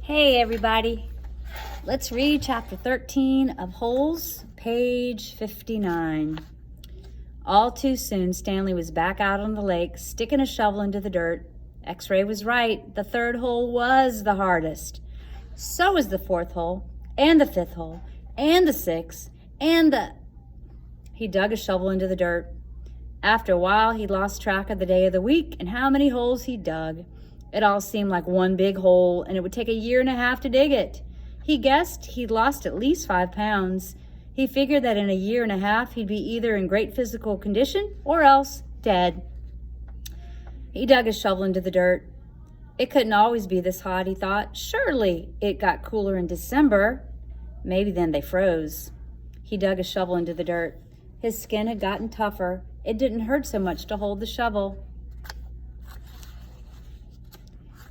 Hey everybody, let's read chapter 13 of Holes, page 59. All too soon, Stanley was back out on the lake, sticking a shovel into the dirt. X-Ray was right, the third hole was the hardest. So was the fourth hole, and the fifth hole, and the sixth, He dug a shovel into the dirt. After a while, he lost track of the day of the week and how many holes he dug. It all seemed like one big hole, and it would take a year and a half to dig it. He guessed he'd lost at least 5 pounds. He figured that in a year and a half, he'd be either in great physical condition or else dead. He dug his shovel into the dirt. It couldn't always be this hot, he thought. Surely it got cooler in December. Maybe then they froze. He dug his shovel into the dirt. His skin had gotten tougher. It didn't hurt so much to hold the shovel.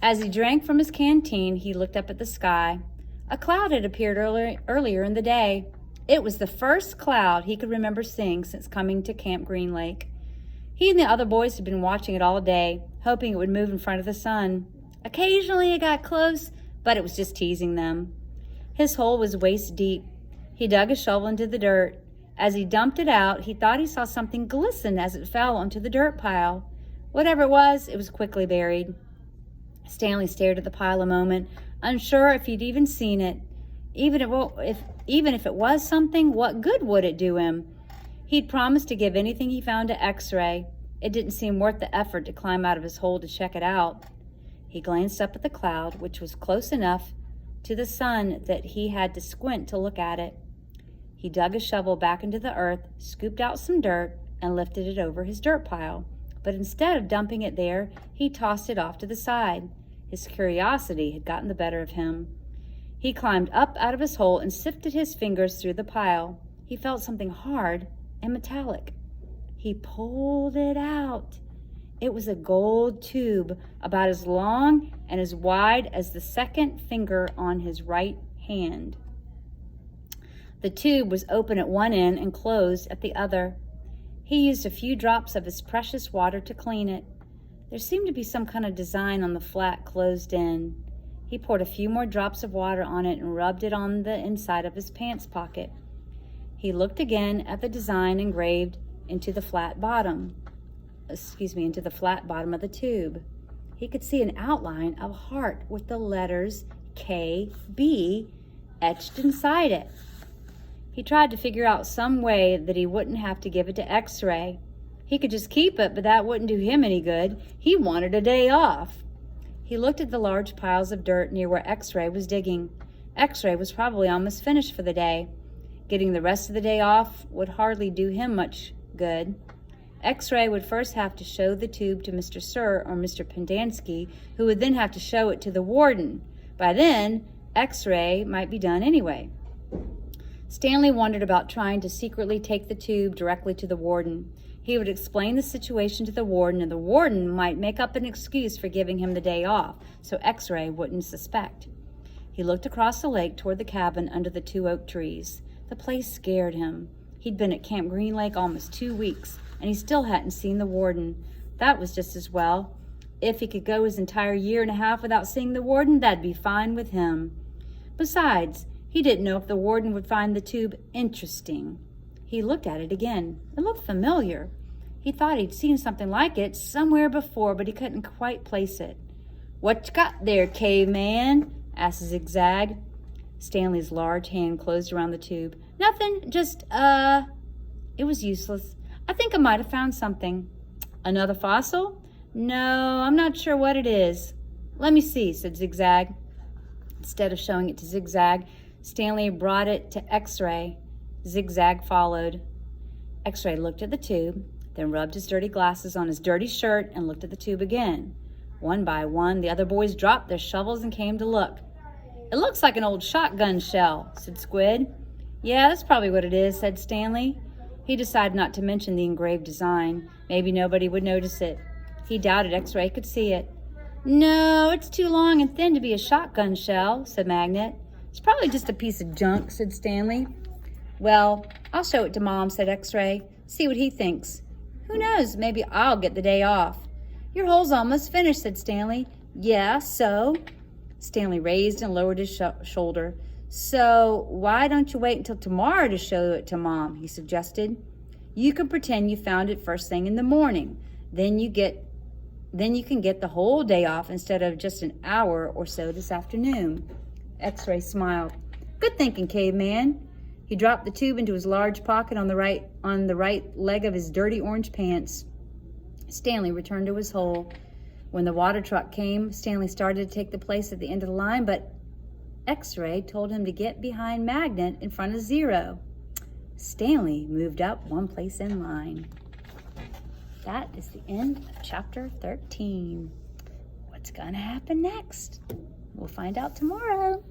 As he drank from his canteen, he looked up at the sky. A cloud had appeared earlier in the day. It was the first cloud he could remember seeing since coming to Camp Green Lake. He and the other boys had been watching it all day, hoping it would move in front of the sun. Occasionally it got close, but it was just teasing them. His hole was waist deep. He dug his shovel into the dirt. As he dumped it out, he thought he saw something glisten as it fell onto the dirt pile. Whatever it was quickly buried. Stanley stared at the pile a moment, unsure if he'd even seen it. Even if it was something, what good would it do him? He'd promised to give anything he found to X-Ray. It didn't seem worth the effort to climb out of his hole to check it out. He glanced up at the cloud, which was close enough to the sun that he had to squint to look at it. He dug his shovel back into the earth, scooped out some dirt, and lifted it over his dirt pile. But instead of dumping it there, he tossed it off to the side. His curiosity had gotten the better of him. He climbed up out of his hole and sifted his fingers through the pile. He felt something hard and metallic. He pulled it out. It was a gold tube about as long and as wide as the second finger on his right hand. The tube was open at one end and closed at the other. He used a few drops of his precious water to clean it. There seemed to be some kind of design on the flat closed end. He poured a few more drops of water on it and rubbed it on the inside of his pants pocket. He looked again at the design engraved into the flat bottom of the tube. He could see an outline of a heart with the letters KB etched inside it. He tried to figure out some way that he wouldn't have to give it to X-Ray. He could just keep it, but that wouldn't do him any good. He wanted a day off. He looked at the large piles of dirt near where X-Ray was digging. X-Ray was probably almost finished for the day. Getting the rest of the day off would hardly do him much good. X-Ray would first have to show the tube to Mr. Sir or Mr. Pendanski, who would then have to show it to the warden. By then, X-Ray might be done anyway. Stanley wondered about trying to secretly take the tube directly to the warden. He would explain the situation to the warden, and the warden might make up an excuse for giving him the day off, so X-Ray wouldn't suspect. He looked across the lake toward the cabin under the 2 oak trees. The place scared him. He'd been at Camp Green Lake almost 2 weeks, and he still hadn't seen the warden. That was just as well. If he could go his entire year and a half without seeing the warden, that'd be fine with him. Besides, he didn't know if the warden would find the tube interesting. He looked at it again. It looked familiar. He thought he'd seen something like it somewhere before, but he couldn't quite place it. "What you got there, caveman?" asked Zigzag. Stanley's large hand closed around the tube. "Nothing, just, It was useless. "I think I might have found something." "Another fossil?" "No, I'm not sure what it is." "Let me see," said Zigzag. Instead of showing it to Zigzag, Stanley brought it to X-Ray. Zigzag followed. X-Ray looked at the tube, then rubbed his dirty glasses on his dirty shirt and looked at the tube again. One by one, the other boys dropped their shovels and came to look. "It looks like an old shotgun shell," said Squid. "Yeah, that's probably what it is," said Stanley. He decided not to mention the engraved design. Maybe nobody would notice it. He doubted X-Ray could see it. "No, it's too long and thin to be a shotgun shell," said Magnet. "It's probably just a piece of junk," said Stanley. "Well, I'll show it to Mom," said X-Ray. "See what he thinks. Who knows, maybe I'll get the day off." "Your hole's almost finished," said Stanley. "Yeah, so?" Stanley raised and lowered his shoulder. So why don't you wait until tomorrow to show it to Mom, he suggested. You can pretend you found it first thing in the morning. Then you can get the whole day off instead of just an hour or so this afternoon. X-Ray smiled. Good thinking, caveman. He dropped the tube into his large pocket on the right leg of his dirty orange pants. Stanley returned to his hole. When the water truck came, Stanley started to take the place at the end of the line, but X-Ray told him to get behind Magnet in front of Zero. Stanley moved up one place in line. That is the end of chapter 13. What's going to happen next? We'll find out tomorrow.